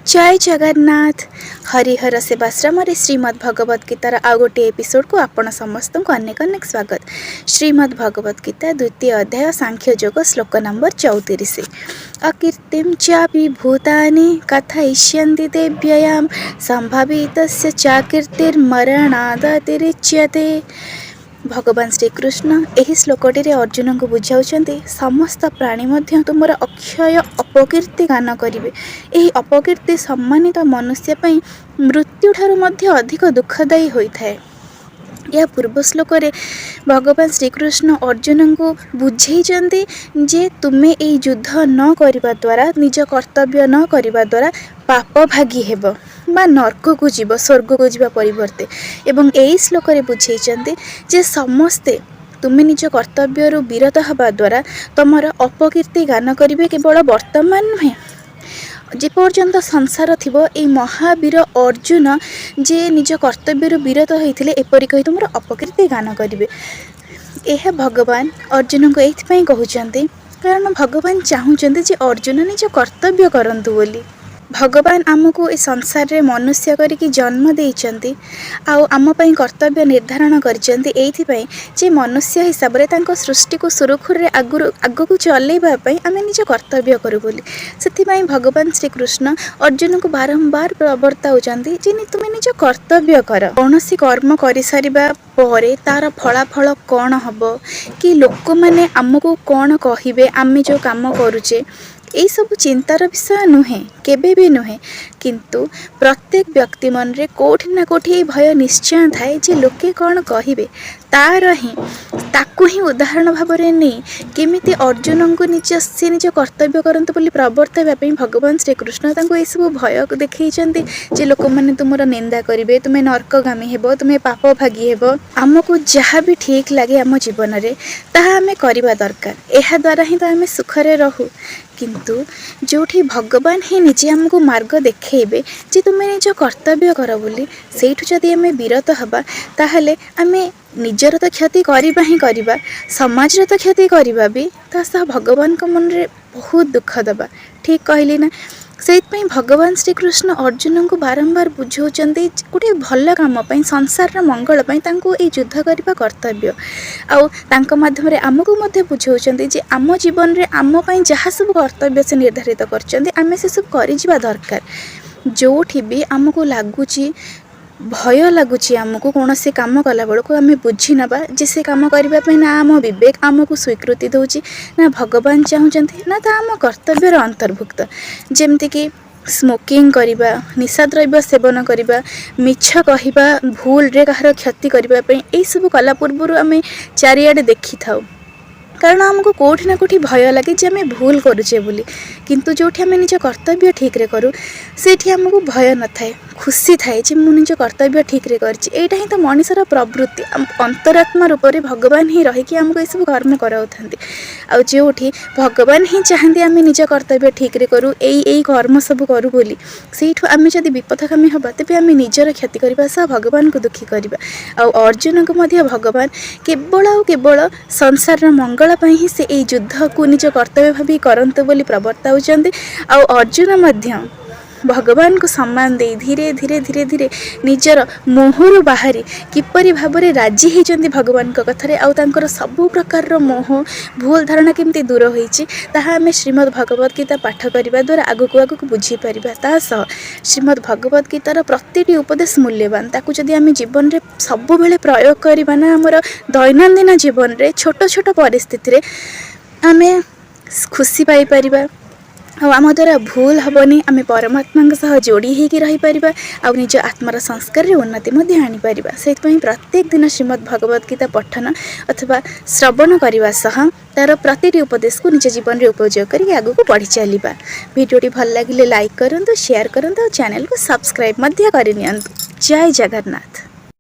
जय जगन्नाथ। हरिहर सेवाश्रम श्रीमद् भगवत गीतार आउ गोटे एपिसोड को आपण समस्त को अनेक अनेक स्वागत। श्रीमद् भगवत गीता द्वितीय अध्याय सांख्य योग श्लोक नंबर 34। अकीर्तिम चापि भूतानि कथयिष्यन्ति देव्ययां संभावितस्य चाकीर्तिर्मरणादतिरिच्यते। भगवान श्रीकृष्ण यही श्लोकटी अर्जुन को बुझाऊँच समस्त प्राणी मध्य तुमर अक्षय अपकीर्ति गान करेंगे। यही अपकीर्ति सम्मानित मनुष्य मृत्यु ठारू मध्य अधिक दुखदायी होता है। यह पूर्व श्लोक भगवान श्रीकृष्ण अर्जुन को बुझे जे तुम्हें यही युद्ध न करने द्वारा निज कर्तव्य न करने द्वारा पाप भागी हेब बा नर्क को जीव स्वर्ग को जीवा परिवर्ते। एवं यही श्लोक बुझे जे समस्ते तुम्हें निज कर्तव्य विरत हवा द्वारा तुम अपकीर्ति गान करेंगे। केवल वर्तमान नुहे जेपर्यंत संसार थी ये महावीर अर्जुन जे निज कर्तव्य विरत होते एपरी कही तुम अपकीर्ति गान करेंगे। यह भगवान अर्जुन को ये कहते कारण भगवान चाहते जे अर्जुन निज कर्तव्य करंतु बोली। भगवान आमको इस संसार रे मनुष्य करके जन्म देइचंती आउ आम पई कर्तव्य निर्धारण करचंती एइथिपई जे मनुष्य हिसाब रे तांको सृष्टि को सुरखुर रे आगु को चलेबा पई आमे निज कर्तव्य करू बोली। सेथिपई भगवान श्री कृष्ण अर्जुन को बारंबार प्रवर्ताउचंती जे तुमे निज कर्तव्य कर। कोनोसी कर्म करि सारिबा परे तार फलाफल कौन हबो कि लोक माने आमको कौन कहिबे आमे जो काम करूचे यही सब चिंतार विषय नुहे केबे भी नुहे। किंतु प्रत्येक व्यक्ति मन रे कोठी ना कोठी भय निश्चय थाए जे लोके कौन कहिबे तार ही ताकू ही उदाहरण भाव में नहीं केमिति अर्जुन को निज कर्तव्य करंतु बोली प्रवर्ताइबा पई भगवान श्रीकृष्ण तांको ये सब भय देखैचंती जे लोक माने तुमर निंदा करिवे तुम्हें नर्कगामी हेबो तुम्हें पाप भागी हेबो। आमको जहाँ भी ठीक लगे आम जीवन रे ताहा आमे करिबा दरकार। एहा द्वारा ही तो आमे सुखरे रहू। किंतु जोठी भगवान ही निजे आमको मार्ग देखेबे जे तुम्हें निज कर्तव्य कर बोली सेठु जदि आमे विरत हबा ताहले आमे निजर तो क्षति करिबा ही करिबा समाज तो क्षति करिबा भी ता भगवान को मन रे बहुत दुख दबा। ठीक कहली ना। से भगवान श्रीकृष्ण अर्जुन को बारंबार बुझाऊँच गोटे भल कम संसार मंगल ये युद्ध करने कर्तव्य आउ माध्यम आमको बुझाऊँच जे आम जीवन में आम जहाँ सब कर्तव्य से निर्धारित कर सब कर दरकार। जो भी आमको लगुच भय लगुच आमको कौन से कम कला बेलू आम बुझी नवा जे से कम करने ना आम विवेक आमको स्वीकृति दूची ना भगवान चाहते ना तो आम कर्तव्यर अंतर्भुक्त। जमती कि स्मोकिंग करवा निशा द्रव्य सेवन करवा मिछ कहवा भूल रे कहार क्षति करने यही सब कला पूर्व आम चारिआडे देखी था कारण आमको कोठी ना कोठी भय लगे जे आम भूल करुचे बोली। किंतु जो आम निज कर्तव्य ठीक रे करूँ से आमको भय न थाए खुशी थाए जे मु निज कर्तव्य ठीक रे करछि। एटा ही तो मनुष्यर प्रवृत्ति अंतरात्मा रूप से भगवान ही रही आमको ये सब कर्म कराउथांती आउ जोठी भगवान ही चाहते आम निज कर्तव्य ठीक रे करूँ यही कर्म सब करूँ बोली सेठु आम जदि विपथगामी हबा तेबे आम निजर क्षति करबा सह भगवान को दुखी करबा। आउ अर्जुन को मध्य भगवान केवल संसार मंगल ही से यही युद्ध को निज कर्तव्य भावी करंतु बोली प्रवर्ताउचंती। आउ अर्जुन मध्य भगवान को सम्मान दे धीरे धीरे धीरे धीरे निजर मोहरु बाहरी किपरि भाबरे राजी होइचंती भगवान को कथारे आउ तांकर सबु प्रकार मोह भूल धारणा केमती दूर होइछि ताहा आमे श्रीमद् भगवत गीता पाठ करिबा द्वारा आगु बुझी परिबा। ता सह श्रीमद् भगवत गीतार प्रतिटी उपदेश मूल्यवान ताकू जदि आमे जीवन रे सबु बेले प्रयोग करिबा ना हमर दैनंदिन जीवन रे छोट छोट परिस्थिति रे आमे खुशी पाई परिबा आम द्वारा भूल हेनी आम परमात्मा सह जोड़ी होकर रहीपर आ निज आत्मार संस्कार उन्नति आनीपर। से प्रत्येक दिन श्रीमद् भगवत गीता पठन अथवा श्रवण करने सह तार प्रतिटी उपदेश को निज जीवन में उपयोग करके आगू को बढ़ी चलवा। वीडियोटी भल लगे लाइक करूँ शेयर करूँ और चैनल को सब्सक्राइब करनी। जय जगन्नाथ।